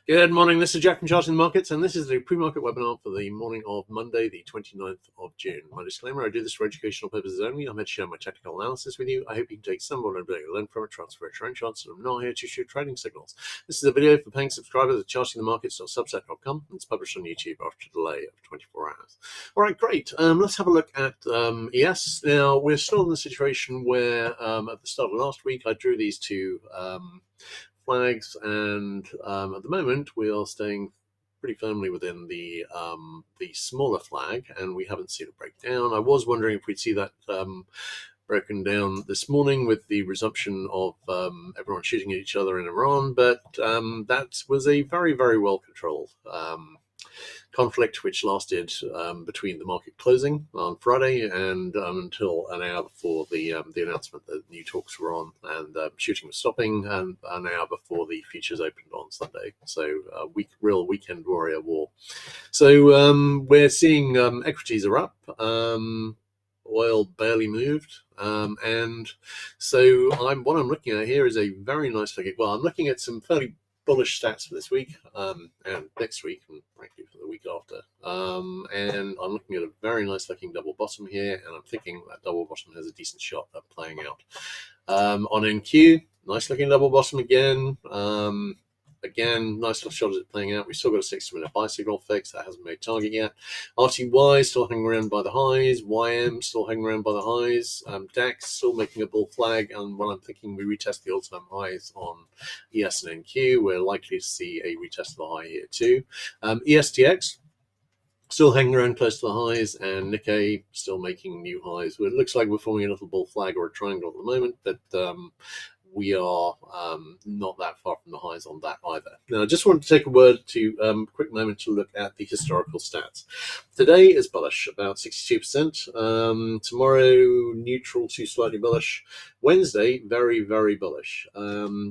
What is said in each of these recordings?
Good morning, this is Jack from Charting the Markets, and this is the pre-market webinar for the morning of Monday, the 29th of June. My disclaimer, I do this for educational purposes only. I'm here to share my technical analysis with you. I hope you can take some vulnerability, learn from it, transfer it to your own charts, and I'm not here to shoot trading signals. This is a video for paying subscribers at chartingthemarkets.substack.com. It's published on YouTube after a delay of 24 hours. All right, great. Let's have a look at ES. Now, we're still in the situation where at the start of last week, I drew these two flags, and at the moment we are staying pretty firmly within the smaller flag, and we haven't seen it break down. I was wondering if we'd see that broken down this morning with the resumption of everyone shooting at each other in Iran, but that was a very, very well controlled conflict which lasted between the market closing on Friday and until an hour before the announcement that new talks were on, and shooting was stopping, and an hour before the futures opened on Sunday. So real weekend warrior war. So we're seeing equities are up. Oil barely moved, and so what I'm looking at here is a very nice looking. Well, I'm looking at some fairly bullish stats for this week and next week, and frankly for the week after. And I'm looking at a very nice looking double bottom here, and I'm thinking that double bottom has a decent shot at playing out. On NQ, nice looking double bottom again. Again, nice little shot at it playing out. We've still got a 60-minute buy signal fix. That hasn't made target yet. RTY still hanging around by the highs. YM still hanging around by the highs. DAX still making a bull flag. And when I'm thinking we retest the all-time highs on ES and NQ, we're likely to see a retest of the high here too. ESTX still hanging around close to the highs, and Nikkei still making new highs. Well, it looks like we're forming a little bull flag or a triangle at the moment, but we are not that far from the highs on that either. Now, I just want to take a quick moment to look at the historical stats. Today is bullish, about 62%. Tomorrow, neutral to slightly bullish. Wednesday, very, very bullish.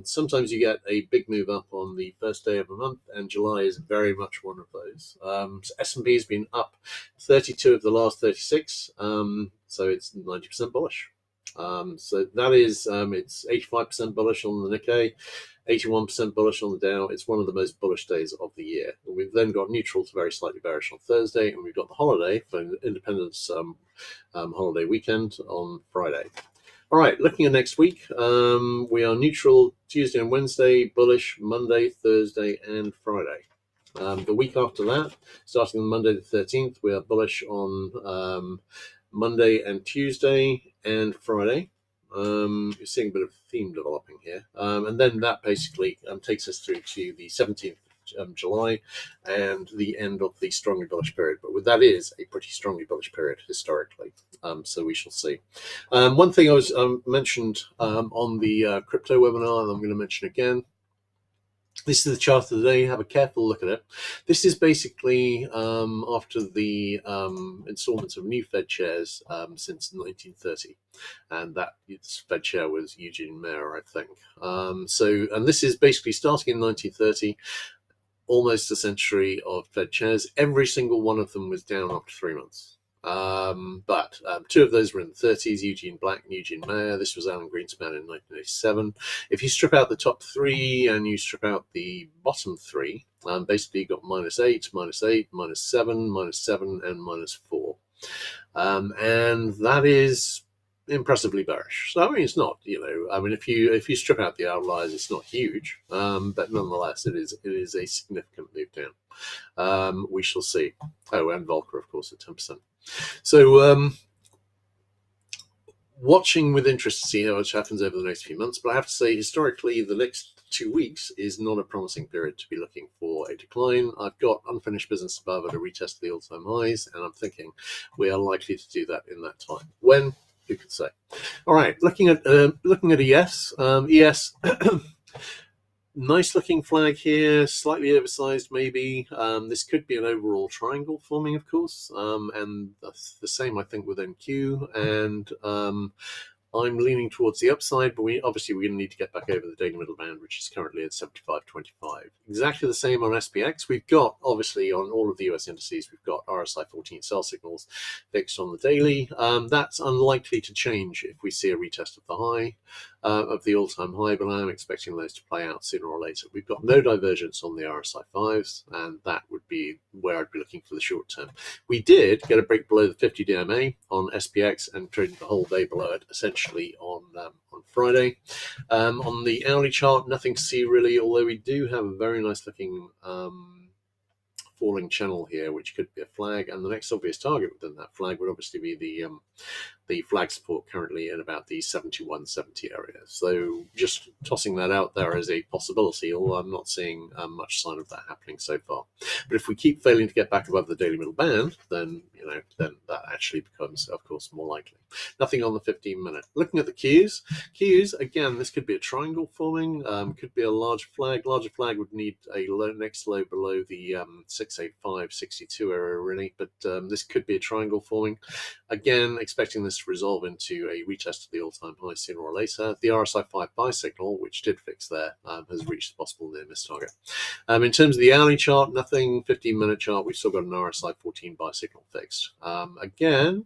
Sometimes you get a big move up on the first day of a month, and July is very much one of those. So S&P has been up 32 of the last 36, so it's 90% bullish. So that is, it's 85% bullish on the Nikkei, 81% bullish on the Dow. It's one of the most bullish days of the year. And we've then got neutral to very slightly bearish on Thursday, and we've got the holiday for Independence holiday weekend on Friday. All right, looking at next week, we are neutral Tuesday and Wednesday, bullish Monday, Thursday, and Friday. The week after that, starting on Monday the 13th, we are bullish on Monday and Tuesday and Friday. You're seeing a bit of theme developing here. And then that basically takes us through to the 17th of July and the end of the strongly bullish period. But that is a pretty strongly bullish period historically. So we shall see. One thing I was mentioned on the crypto webinar, and I'm going to mention again, this is the chart of the day. Have a careful look at it. This is basically after the installments of new Fed chairs since 1930, and that Fed chair was Eugene Mayer, I think. And this is basically starting in 1930, almost a century of Fed chairs. Every single one of them was down after 3 months. But two of those were in the 30s, Eugene Black and Eugene Mayer. This was Alan Greenspan in 1987. If you strip out the top three and you strip out the bottom three, basically you got -8, -8, -7, -7, and -4. And that is impressively bearish. So I mean, it's not, if you strip out the outliers, it's not huge, but nonetheless, it is a significant move down. We shall see. Oh, and Volcker, of course, at 10%. So watching with interest to see how much happens over the next few months. But I have to say, historically, the next 2 weeks is not a promising period to be looking for a decline. I've got unfinished business above at a retest of the all-time highs, and I'm thinking we are likely to do that in that time. When? Who could say? All right, looking at ES. ES. Nice looking flag here, slightly oversized maybe. This could be an overall triangle forming, of course, and that's the same I think with NQ. And I'm leaning towards the upside, but we're going to need to get back over the daily middle band, which is currently at 75.25. Exactly the same on SPX. We've got, obviously, on all of the US indices, we've got RSI 14 sell signals fixed on the daily. That's unlikely to change if we see a retest of the high, of the all-time high, but I'm expecting those to play out sooner or later. We've got no divergence on the RSI 5s, and that would be where I'd be looking for the short term. We did get a break below the 50 DMA on SPX and traded the whole day below it, essentially on Friday. On the hourly chart, nothing to see really, although we do have a very nice looking falling channel here, which could be a flag, and the next obvious target within that flag would obviously be the flag support currently in about the 71.70 area. So just tossing that out there as a possibility, although I'm not seeing much sign of that happening so far. But if we keep failing to get back above the daily middle band, then then that actually becomes, of course, more likely. Nothing on the 15-minute. Looking at the Qs, again, this could be a triangle forming, could be a large flag. Larger flag would need a next low below the 685.62 area, really, but this could be a triangle forming. Again, expecting this to resolve into a retest of the all-time high sooner or later. The RSI 5 buy signal, which did fix there, has reached the possible near miss target. In terms of the hourly chart, nothing. 15-minute chart, we've still got an RSI 14 buy signal fixed. Again,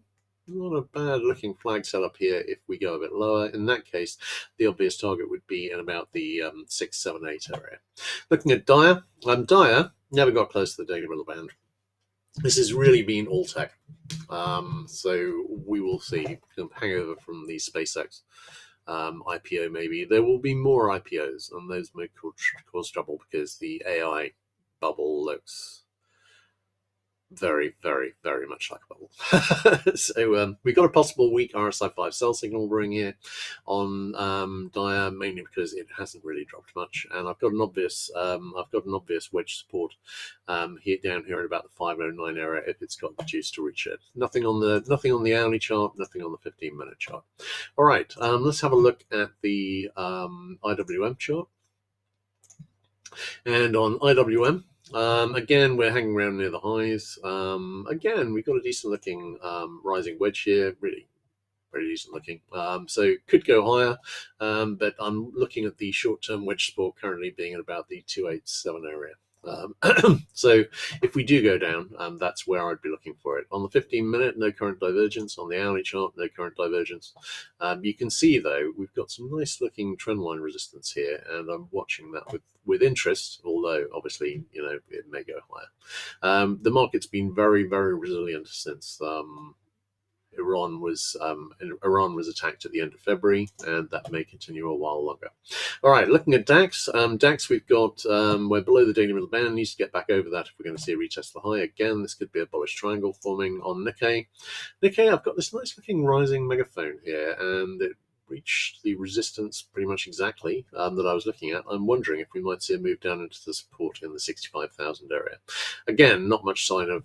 not a bad looking flag setup here if we go a bit lower. In that case, the obvious target would be in about the 678 area. Looking at Dire, Dire never got close to the daily middle band. This has really been all tech. So we will see some hangover from the SpaceX IPO maybe. There will be more IPOs, and those may cause trouble because the AI bubble looks very, very, very much like a bubble. So we've got a possible weak RSI 5 sell signal brewing here on Dire, mainly because it hasn't really dropped much, and I've got an obvious wedge support here down here at about the 509 area if it's got the juice to reach it. Nothing on the hourly chart, nothing on the 15-minute chart. All right, let's have a look at the IWM chart. And on IWM, again, we're hanging around near the highs. Again, we've got a decent looking rising wedge here, really very decent looking. So could go higher, but I'm looking at the short-term wedge support currently being at about the 287 area. So if we do go down, that's where I'd be looking for it. On the 15-minute, no current divergence. On the hourly chart, no current divergence. You can see, though, we've got some nice looking trendline resistance here, and I'm watching that with interest, although obviously, it may go higher. The market's been very, very resilient since Iran was attacked at the end of February, and that may continue a while longer. All right, looking at DAX. DAX, we've got we're below the daily middle band. Needs to get back over that if we're going to see a retest of the high again. This could be a bullish triangle forming on Nikkei. I've got this nice looking rising megaphone here, and it reached the resistance pretty much exactly that I was looking at. I'm wondering if we might see a move down into the support in the 65,000 area. Again, not much sign of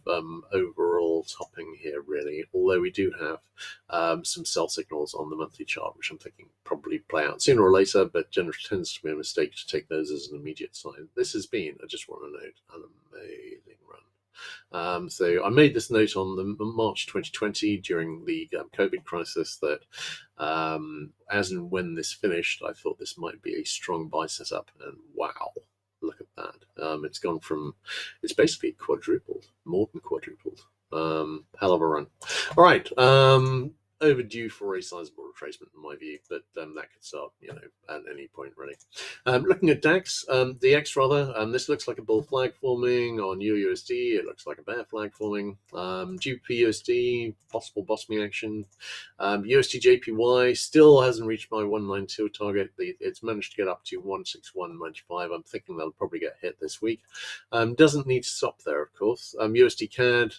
overall topping here, really, although we do have some sell signals on the monthly chart, which I'm thinking probably play out sooner or later, but generally tends to be a mistake to take those as an immediate sign. This has been, I just want to note, an amazing run. So I made this note on the March 2020 during the COVID crisis that as and when this finished, I thought this might be a strong buy setup, and wow, look at that. It's gone from, it's basically quadrupled, more than quadrupled. Hell of a run. All right. Overdue for a sizable retracement in my view, but that could start, at any point really. Looking at DAX, DX rather, this looks like a bull flag forming on EURUSD. It looks like a bear flag forming. GBP/USD, possible bottoming action. USD JPY still hasn't reached my 192 target. It's managed to get up to 161.95. I'm thinking that'll probably get hit this week. Doesn't need to stop there, of course. USD CAD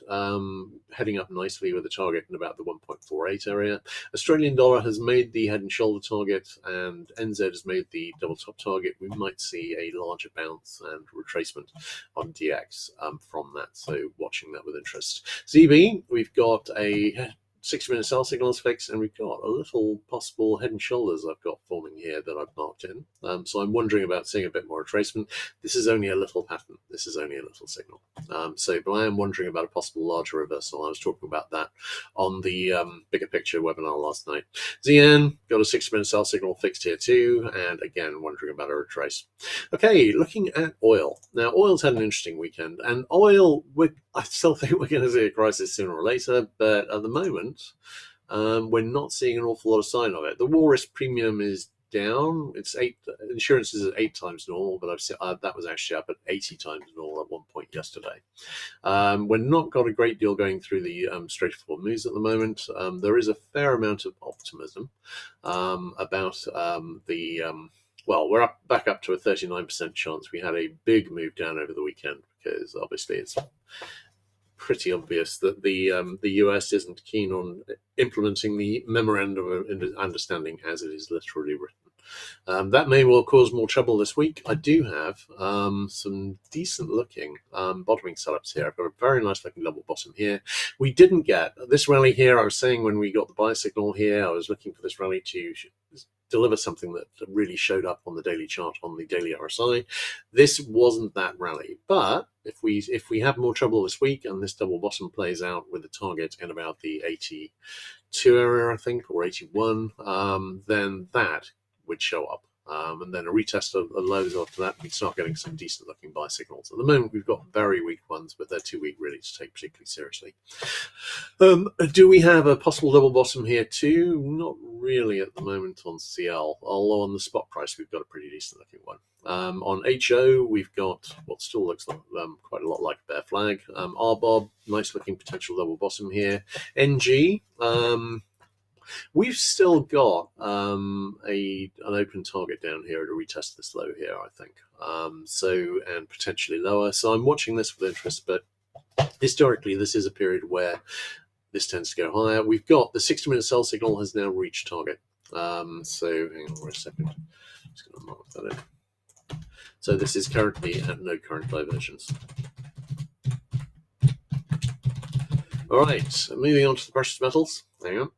heading up nicely with a target in about the 1.48 area. Australian dollar has made the head and shoulder target, and NZ has made the double top target. We might see a larger bounce and retracement on DX from that, so watching that with interest. ZB, we've got a 60-minute sell signals fixed, and we've got a little possible head and shoulders I've got forming here that I've marked in. So I'm wondering about seeing a bit more retracement. This is only a little pattern. This is only a little signal. But I am wondering about a possible larger reversal. I was talking about that on the bigger picture webinar last night. ZN got a 60-minute sell signal fixed here too, and again wondering about a retrace. Okay, looking at oil. Now, oil's had an interesting weekend, and oil, I still think we're going to see a crisis sooner or later, but at the moment, we're not seeing an awful lot of sign of it. The war risk premium is down. It's insurance is at 8 times normal, but I've seen that was actually up at 80 times normal at one point yesterday. We're not got a great deal going through the Strait of Hormuz at the moment. There is a fair amount of optimism about well, we're back up to a 39% chance. We had a big move down over the weekend because obviously it's pretty obvious that the US isn't keen on implementing the memorandum of understanding as it is literally written. That may well cause more trouble this week. I do have some decent looking bottoming setups here. I've got a very nice looking double bottom here. We didn't get this rally here. I was saying when we got the buy signal here, I was looking for this rally to deliver something that really showed up on the daily chart on the daily RSI. This wasn't that rally, but if we have more trouble this week and this double bottom plays out with a target in about the 82 area, I think, or 81, then that would show up. And then a retest of the lows after that, we start getting some decent looking buy signals. At the moment, we've got very weak ones, but they're too weak really to take particularly seriously. Do we have a possible double bottom here too? Not really at the moment on CL, although on the spot price, we've got a pretty decent looking one. On HO, we've got what still looks like quite a lot like a bear flag. RBOB, nice looking potential double bottom here. NG, we've still got an open target down here to retest this low here, I think. And potentially lower. So I'm watching this with interest, but historically, this is a period where this tends to go higher. We've got the 60-minute sell signal has now reached target. So hang on for a second. I'm just going to mark that in. So this is currently at no current divergence. All right, moving on to the precious metals. Hang on.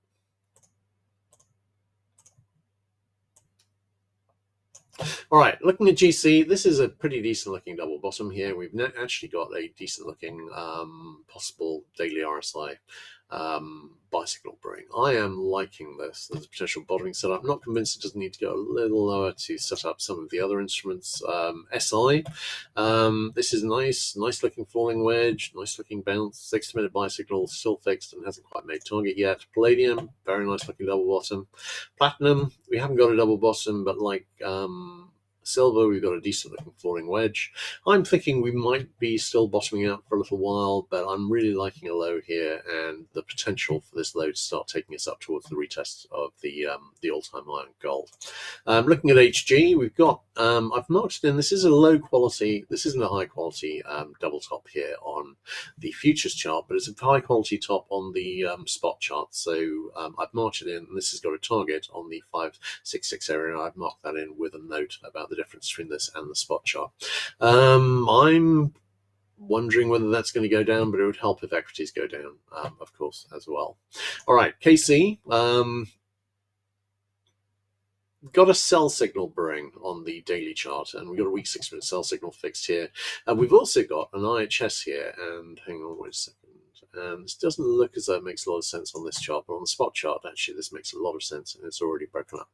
All right, looking at GC, this is a pretty decent looking double bottom here. We've actually got a decent looking possible daily RSI bicycle brewing. I am liking this. There's a potential bottoming setup. I'm not convinced it doesn't need to go a little lower to set up some of the other instruments. SI, this is nice looking falling wedge, nice looking bounce. 60-minute bicycle still fixed and hasn't quite made target yet. Palladium, very nice looking double bottom. Platinum, we haven't got a double bottom, but like silver, we've got a decent looking falling wedge. I'm thinking we might be still bottoming out for a little while, but I'm really liking a low here and the potential for this low to start taking us up towards the retest of the all-time high on gold. Looking at HG, we've got I've marked it in. This is a low quality. This isn't a high quality double top here on the futures chart, but it's a high quality top on the spot chart. So I've marked it in, and this has got a target on the 566 area. I've marked that in with a note about the difference between this and the spot chart. I'm wondering whether that's going to go down, but it would help if equities go down, of course, as well. All right, KC. Got a sell signal brewing on the daily chart, and we've got a weak 6-minute sell signal fixed here. And we've also got an IHS here, and hang on one second. And this doesn't look as though it makes a lot of sense on this chart, but on the spot chart, actually, this makes a lot of sense, and it's already broken up.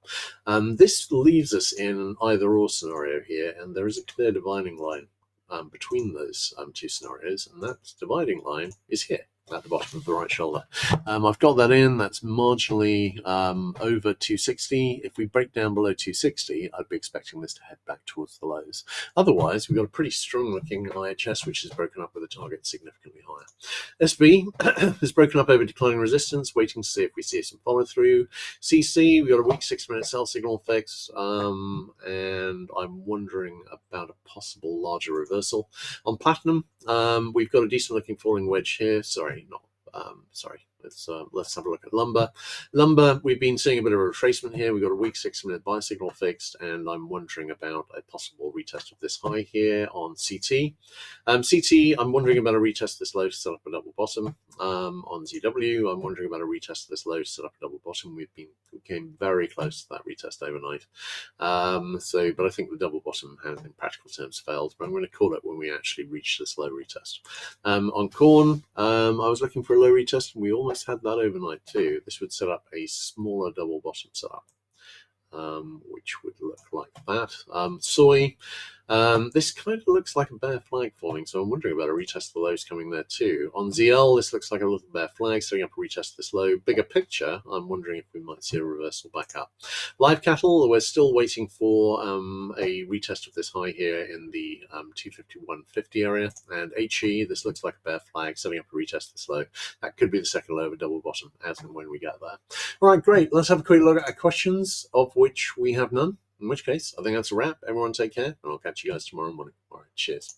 This leaves us in an either-or scenario here, and there is a clear dividing line between those two scenarios, and that dividing line is here at the bottom of the right shoulder. I've got that in. That's marginally over 260. If we break down below 260, I'd be expecting this to head back towards the lows. Otherwise, we've got a pretty strong looking IHS, which is broken up with a target significantly higher. SB has broken up over declining resistance, waiting to see if we see some follow through. CC, we've got a weak 6-minute sell signal fix, and I'm wondering about a possible larger reversal. On platinum, we've got a decent looking falling wedge here. Sorry, Let's have a look at lumber. Lumber, we've been seeing a bit of a retracement here. We've got a weak 6-minute buy signal fixed, and I'm wondering about a possible retest of this high here on CT. CT, I'm wondering about a retest of this low to set up a double bottom. On ZW, I'm wondering about a retest of this low to set up a double bottom. We came very close to that retest overnight. But I think the double bottom has, in practical terms, failed. But I'm going to call it when we actually reach this low retest. On corn, I was looking for a low retest, and we almost had that overnight too. This would set up a smaller double bottom setup, which would look like that. Soy, this kind of looks like a bear flag forming, so I'm wondering about a retest of the lows coming there too. On ZL, this looks like a little bear flag, setting up a retest of this low. Bigger picture, I'm wondering if we might see a reversal back up. Live cattle, we're still waiting for a retest of this high here in the 251.50 area. And HE, this looks like a bear flag, setting up a retest of this low. That could be the second low of a double bottom, as and when we get there. All right, great. Let's have a quick look at our questions, of which we have none. In which case, I think that's a wrap. Everyone take care, and I'll catch you guys tomorrow morning. All right, cheers.